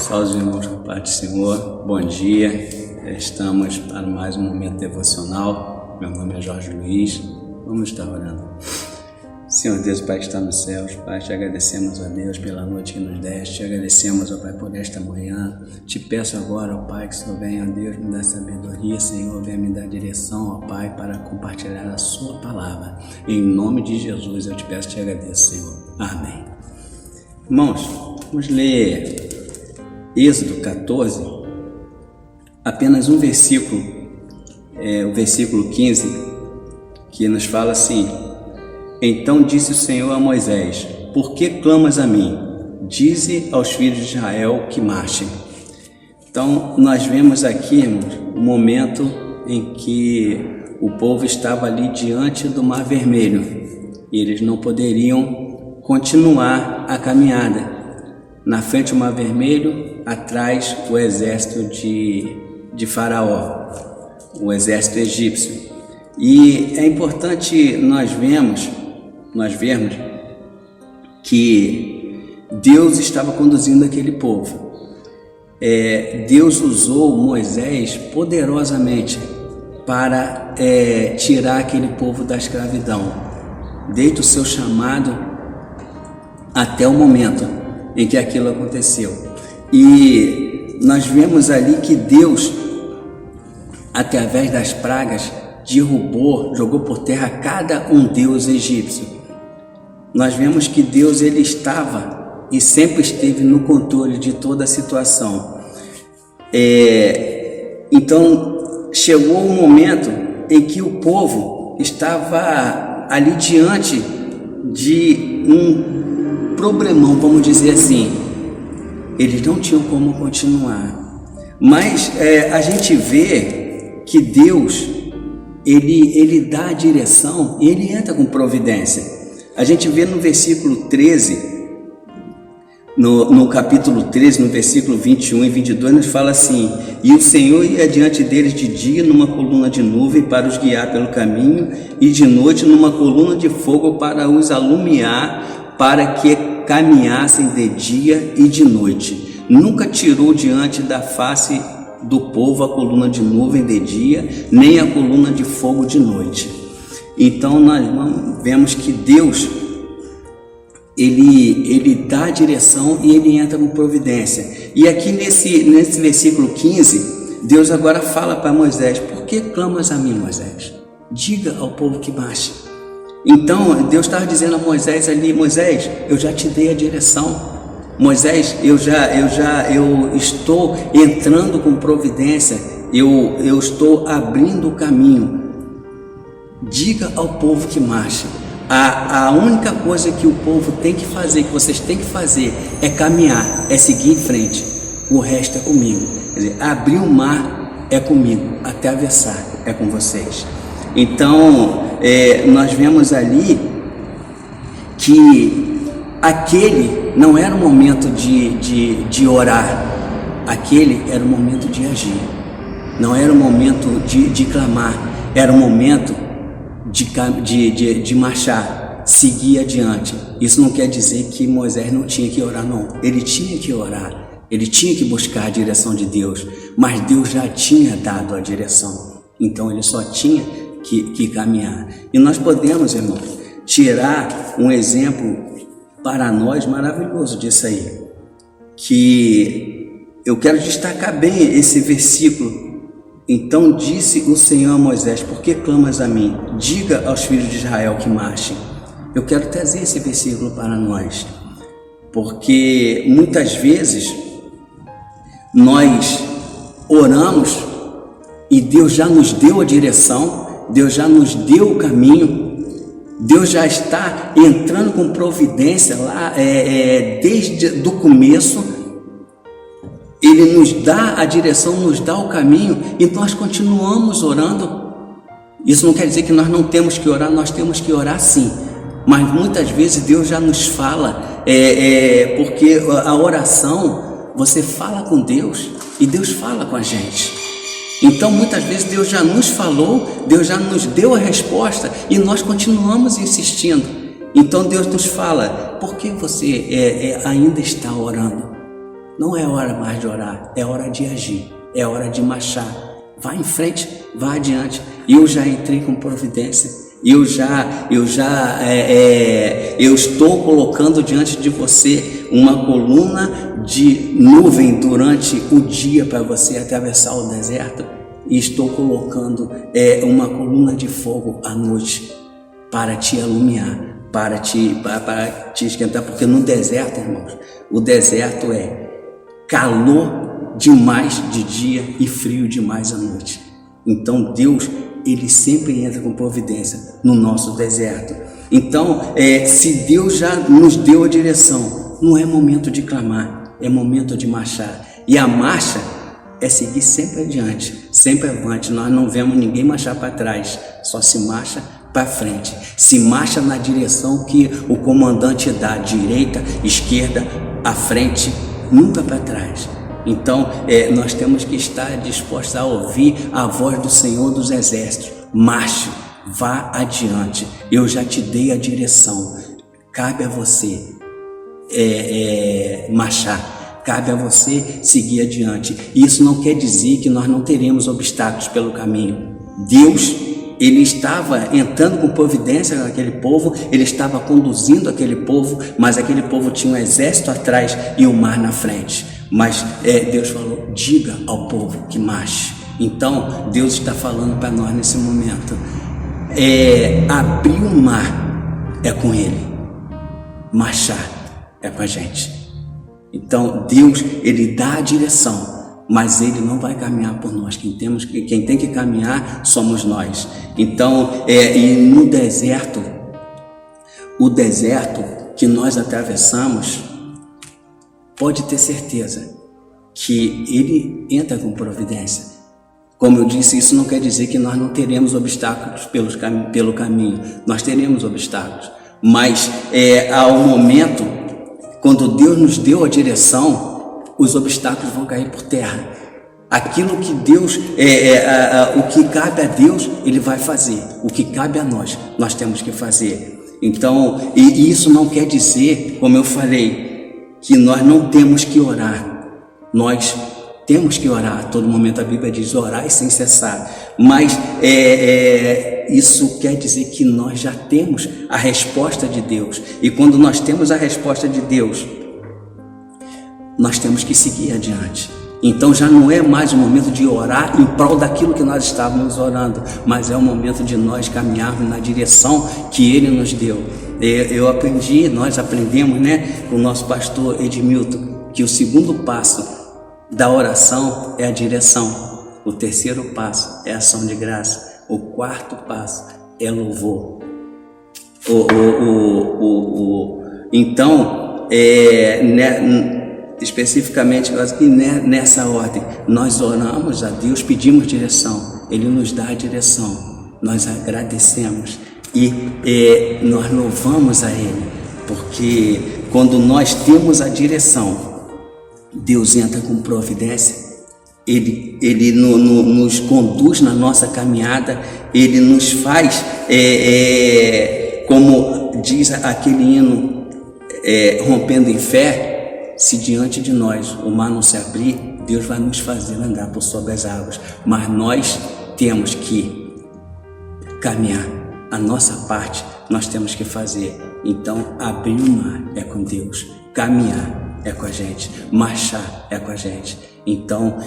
Salve os irmãos com a paz do Senhor, bom dia, estamos para mais um momento devocional. Meu nome é Jorge Luiz, vamos estar orando. Senhor Deus, Pai que está nos céus, Pai, te agradecemos, ó Deus, pela noite que nos deste, te agradecemos, ó Pai, por esta manhã. Te peço agora, ó Pai, que o Senhor venha, ó Deus, me dar sabedoria, Senhor, venha me dar direção, ó Pai, para compartilhar a sua palavra. Em nome de Jesus eu te peço e te agradeço, Senhor. Amém. Irmãos, vamos ler Êxodo 14, apenas um versículo, o versículo 15, que nos fala assim: Então disse o Senhor a Moisés: Por que clamas a mim? Dize aos filhos de Israel que marchem. Então nós vemos aqui, irmãos, o momento em que o povo estava ali diante do Mar Vermelho e eles não poderiam continuar a caminhada. Na frente o Mar Vermelho, atrás o exército de Faraó, o exército egípcio. E é importante nós vermos que Deus estava conduzindo aquele povo. Deus usou Moisés poderosamente para tirar aquele povo da escravidão, desde o seu chamado até o momento em que aquilo aconteceu. E nós vemos ali que Deus, através das pragas, jogou por terra cada um deus egípcio. Nós vemos que Deus, ele estava e sempre esteve no controle de toda a situação. Então chegou o momento em que o povo estava ali diante de um problemão, vamos dizer assim. Eles não tinham como continuar, mas a gente vê que Deus ele dá a direção e ele entra com providência. A gente vê no versículo 13, no capítulo 13, no versículo 21 e 22, nos fala assim: E o Senhor ia diante deles de dia numa coluna de nuvem para os guiar pelo caminho, e de noite numa coluna de fogo para os alumiar, para que caminhassem de dia e de noite. Nunca tirou diante da face do povo a coluna de nuvem de dia, nem a coluna de fogo de noite. Então nós vemos que Deus ele dá a direção e ele entra com providência. E aqui nesse versículo 15, Deus agora fala para Moisés: Por que clamas a mim, Moisés? Diga ao povo que marche. Então Deus estava dizendo a Moisés ali: Moisés, eu já te dei a direção. Moisés, eu estou entrando com providência, eu estou abrindo o caminho. Diga ao povo que marche. A única coisa que o povo tem que fazer, que vocês têm que fazer, é caminhar, é seguir em frente. O resto é comigo. Quer dizer, abrir o mar é comigo, atravessar é com vocês. Então nós vemos ali que aquele não era o momento de orar, aquele era o momento de agir, não era o momento de clamar, era o momento de marchar, seguir adiante. Isso não quer dizer que Moisés não tinha que orar, não. Ele tinha que orar, ele tinha que buscar a direção de Deus, mas Deus já tinha dado a direção, então ele só tinha que caminhar. E nós podemos, irmãos, tirar um exemplo para nós maravilhoso disso aí, que eu quero destacar bem esse versículo. Então disse o Senhor a Moisés: Por que clamas a mim? Diga aos filhos de Israel que marchem. Eu quero trazer esse versículo para nós, porque muitas vezes nós oramos e Deus já nos deu a direção, Deus já nos deu o caminho, Deus já está entrando com providência lá desde do começo. Ele nos dá a direção, nos dá o caminho, e nós continuamos orando. Isso não quer dizer que nós não temos que orar, nós temos que orar sim, mas muitas vezes Deus já nos fala, porque a oração, você fala com Deus e Deus fala com a gente. Então muitas vezes Deus já nos falou, Deus já nos deu a resposta e nós continuamos insistindo. Então Deus nos fala: por que você ainda está orando? não é hora mais de orar, é hora de agir, é hora de marchar. Vá em frente, vá adiante. Eu já entrei com providência. Eu estou colocando diante de você uma coluna de nuvem durante o dia para você atravessar o deserto, e estou colocando uma coluna de fogo à noite para te alumiar, para te esquentar, porque no deserto, irmãos, o deserto é calor demais de dia e frio demais à noite. Então Deus, Ele sempre entra com providência no nosso deserto. Então, se Deus já nos deu a direção, não é momento de clamar, é momento de marchar. E a marcha é seguir sempre adiante, sempre avante. Nós não vemos ninguém marchar para trás, só se marcha para frente. Se marcha na direção que o comandante dá, direita, esquerda, à frente, nunca para trás. Então, nós temos que estar dispostos a ouvir a voz do Senhor dos Exércitos. Marche, vá adiante. Eu já te dei a direção. Cabe a você marchar. Cabe a você seguir adiante. Isso não quer dizer que nós não teremos obstáculos pelo caminho. Deus, Ele estava entrando com providência naquele povo, Ele estava conduzindo aquele povo, mas aquele povo tinha um exército atrás e o mar na frente. Mas Deus falou, diga ao povo que marche. Então Deus está falando para nós nesse momento, abrir o mar é com Ele, marchar é com a gente. Então Deus, Ele dá a direção, mas Ele não vai caminhar por nós. Quem tem que caminhar somos nós. Então, e no deserto, o deserto que nós atravessamos, pode ter certeza que Ele entra com providência. Como eu disse, isso não quer dizer que nós não teremos obstáculos pelo caminho. Nós teremos obstáculos, mas ao momento, quando Deus nos deu a direção, os obstáculos vão cair por terra. Aquilo que Deus, o que cabe a Deus, Ele vai fazer. O que cabe a nós, nós temos que fazer. Então, e isso não quer dizer, como eu falei, que nós não temos que orar. Nós temos que orar a todo momento. A Bíblia diz orar sem cessar. Mas isso quer dizer que nós já temos a resposta de Deus. E quando nós temos a resposta de Deus, nós temos que seguir adiante. Então já não é mais o momento de orar em prol daquilo que nós estávamos orando, mas é o momento de nós caminharmos na direção que Ele nos deu. Nós aprendemos, com o nosso pastor Edmilton, que o segundo passo da oração é a direção, o terceiro passo é a ação de graça, o quarto passo é louvor. Então, especificamente nessa ordem, nós oramos a Deus, pedimos direção, Ele nos dá a direção, nós agradecemos e nós louvamos a Ele, porque quando nós temos a direção, Deus entra com providência, Ele nos conduz na nossa caminhada, Ele nos faz, como diz aquele hino, rompendo em fé. Se diante de nós o mar não se abrir, Deus vai nos fazer andar por sobre as águas, mas nós temos que caminhar. A nossa parte nós temos que fazer. Então, abrir o mar é com Deus, caminhar é com a gente, marchar é com a gente. Então,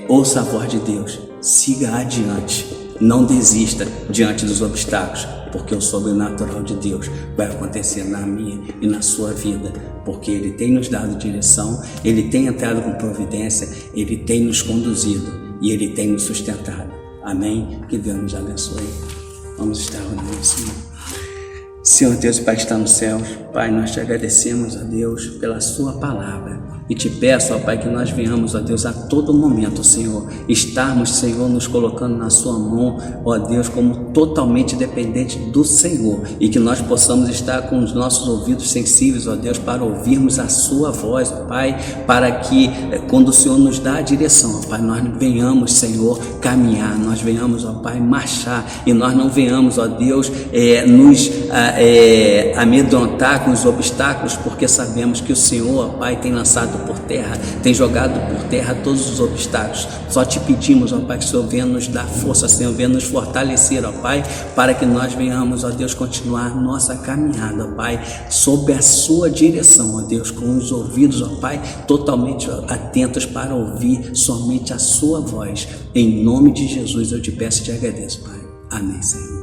ouça a voz de Deus, siga adiante, não desista diante dos obstáculos, porque o sobrenatural de Deus vai acontecer na minha e na sua vida, porque Ele tem nos dado direção, Ele tem entrado com providência, Ele tem nos conduzido e Ele tem nos sustentado. Amém? Que Deus nos abençoe. Vamos estar orando, Senhor. Senhor Deus, Pai que está nos céus, Pai, nós te agradecemos, ó Deus, pela sua palavra. E te peço, ó Pai, que nós venhamos, ó Deus, a todo momento, Senhor, estarmos, Senhor, nos colocando na sua mão, ó Deus, como totalmente dependente do Senhor, e que nós possamos estar com os nossos ouvidos sensíveis, ó Deus, para ouvirmos a sua voz, ó Pai, para que quando o Senhor nos dá a direção, ó Pai, nós venhamos, Senhor, caminhar, nós venhamos, ó Pai, marchar, e nós não venhamos, ó Deus, nos amedrontar com os obstáculos, porque sabemos que o Senhor, ó Pai, tem lançado lançado por terra, tem jogado por terra todos os obstáculos. Só te pedimos, ó Pai, que o Senhor venha nos dar força, Senhor, venha nos fortalecer, ó Pai, para que nós venhamos, ó Deus, continuar nossa caminhada, ó Pai, sob a sua direção, ó Deus, com os ouvidos, ó Pai, totalmente atentos para ouvir somente a sua voz. Em nome de Jesus eu te peço e te agradeço, Pai. Amém, Senhor.